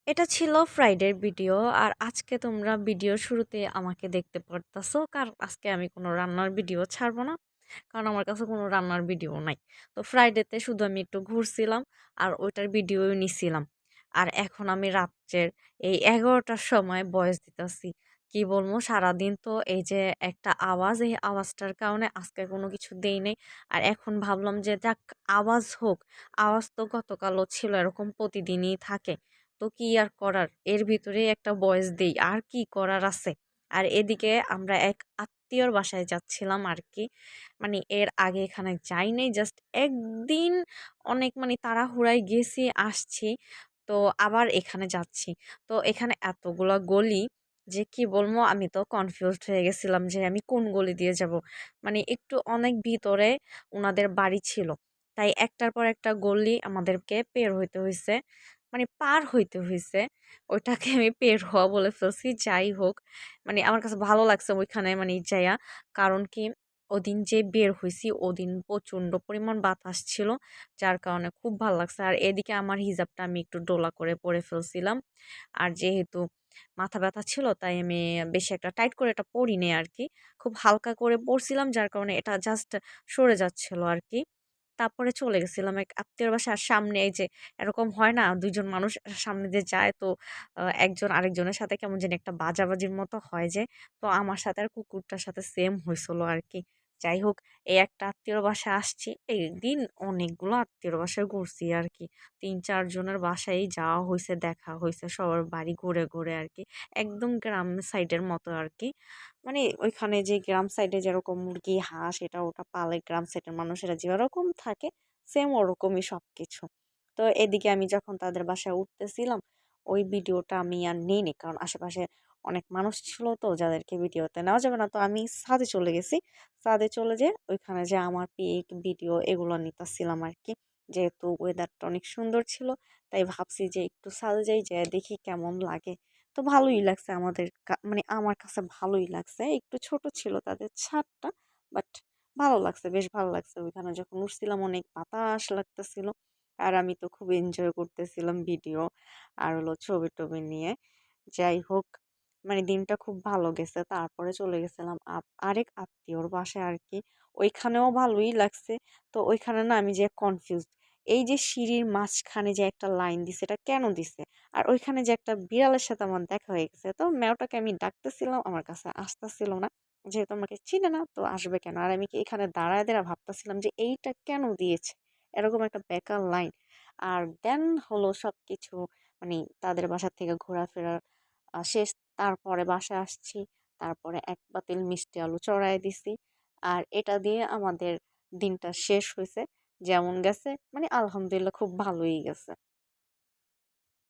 এটা ছিল ফ্রাইডের ভিডিও। আর আজকে তোমরা ভিডিওর শুরুতে আমাকে দেখতে পারতাছো। কারণ আজকে আমি কোনো রান্নার ভিডিও ছাড়বো না। কারণ আমার কাছে কোনো রান্নার ভিডিও নাই। তো ফ্রাইডেতে শুধু আমি একটু ঘুরছিলাম আর ওইটার ভিডিও নিছিলাম। আর এখন আমি রাত্রের এই ১১টার সময় ভয়েস দিতেছি। কি বলবো, সারাদিন তো এই যে একটা আওয়াজ, এই আওয়াজটার কারণে আজকে কোনো কিছু দেই নাই। আর এখন ভাবলাম যে যাক, আওয়াজ হোক। আওয়াজ তো গতকালও ছিল, এরকম প্রতিদিনই থাকে। তো কি আর করার, এর ভিতরেই একটা ভয়েস দেই, আর কি করার আছে। আর এদিকে আমরা এক আত্মীয়র বাসায় যাচ্ছিলাম আর কি। মানে এর আগে এখানে যাই নাই, জাস্ট একদিন অনেক মানে তাড়াহুড়ায় গেছি আসছি। তো আবার এখানে যাচ্ছি। তো এখানে এতগুলা গলি যে কি বলবো, আমি তো কনফিউজড হয়ে গেছিলাম যে আমি কোন গলি দিয়ে যাব। মানে একটু অনেক ভিতরে ওনাদের বাড়ি ছিল, তাই একটার পর একটা গলি আমাদেরকে পের হইতে হয়েছে, মানে পার হইতে হইছে। ওইটাকে আমি পের হওয়া বলে ফেলছি। যাই হোক, মানে আমার কাছে ভালো লাগছে ওইখানে মানে যাইয়া। কারণ কি, ওদিন যে বের হইছি ওদিন প্রচন্ড পরিমাণ বাতাস ছিল, যার কারণে খুব ভালো লাগছে। আর এদিকে আমার হিজাবটা আমি একটু ডোলা করে পরে ফেলছিলাম। আর যেহেতু মাথা ব্যথা ছিল, তাই আমি বেশি একটা টাইট করে এটা পরিনি আর কি। খুব হালকা করে পরছিলাম, যার কারণে এটা জাস্ট সরে যাচ্ছিল আর কি। তারপরে চলে গেছিলাম এক আত্মীয়র বাসায়। আর সামনে এই যে এরকম হয় না, ২ জন মানুষ সামনে দিয়ে যায়, তো একজন আরেকজনের সাথে কেমন জানি একটা বাজাবাজির মতো হয় যে। তো আমার সাথে আর কুকুরটার সাথে সেম হইছিল আরকি। যাই হোক, এই একটা আত্মীয়র বাসায় আসছি। এইদিন অনেকগুলো আত্মীয়র বাসায় ঘুরছি আরকি। ৩-৪ জনের বাসায়ই যাওয়া হইছে, দেখা হইছে, সবার বাড়ি ঘুরে আরকি। একদম গ্রাম সাইডের মতো আরকি। মানে ওইখানে যে গ্রাম সাইডে যেরকম মুরগি, হাঁস এটা ওটা পালে গ্রাম সাইডের মানুষেরা যেরকম থাকে, সেম ওরকমই সবকিছু। তো এদিকে আমি যখন তাদের বাসায় উঠতেছিলাম, ওই ভিডিওটা আমি আর নেইনি। কারণ আশেপাশে অনেক মানুষ ছিল, তো যাদেরকে ভিডিওতে নেওয়া যাবে না। তো আমি ছাদে চলে গেছি। ছাদে চলে যেয়ে ওইখানে যে আমার পিক, ভিডিও এগুলো নিতেছিলাম আরকি। যেহেতু ওয়েদারটা অনেক সুন্দর ছিল, তাই ভাবছি যে একটু ছাদে যাই, যেয়ে দেখি কেমন লাগে। তো ভালোই লাগছে আমাদের মানে আমার কাছে ভালোই লাগছে। একটু ছোট ছিল তাদের ছাদটা, বাট ভালো লাগছে, বেশ ভালো লাগছে। ওইখানে যখন উঠছিলাম অনেক বাতাস লাগতেছিল। আর আমি তো খুব এনজয় করতেছিলাম ভিডিও আর হলো ছবি-টবি নিয়ে। যাই হোক, মানে দিনটা খুব ভালো গেছে। তারপরে চলে গেছিলাম আরেক আত্মীয়র বাসায় আরকি। ওইখানেও ভালোই লাগছে। তো ওইখানে না আমি যে কনফিউজড। এই যে সিঁড়ির মাঝখানে যে একটা লাইন দিছে, এটা কেন দিছে? আর ওইখানে যে একটা বিড়ালের সাথে আমার দেখা হয়ে গেছে। তো মেয়েটাকে আমি ডাকতেছিলাম, আমার কাছে আসতেছিল না। যেহেতু আমাকে চিনে না, তো আসবে কেন? আর আমি কি এখানে দাঁড়ায় ভাবতেছিলাম যে এইটা কেন দিয়েছে? এরকম একটা বেকার লাইন। আর দেন হলো সবকিছু মানে তাদের বাসা থেকে ঘোরাফেরা শেষ। তারপরে বাসায় আসছি। তারপরে ১ পাতিল মিষ্টি আলু চড়ায় দিছি। আর এটা দিয়ে আমাদের দিনটা শেষ হইছে। যেমন গেছে মানে আলহামদুলিল্লাহ খুব ভালোই গেছে।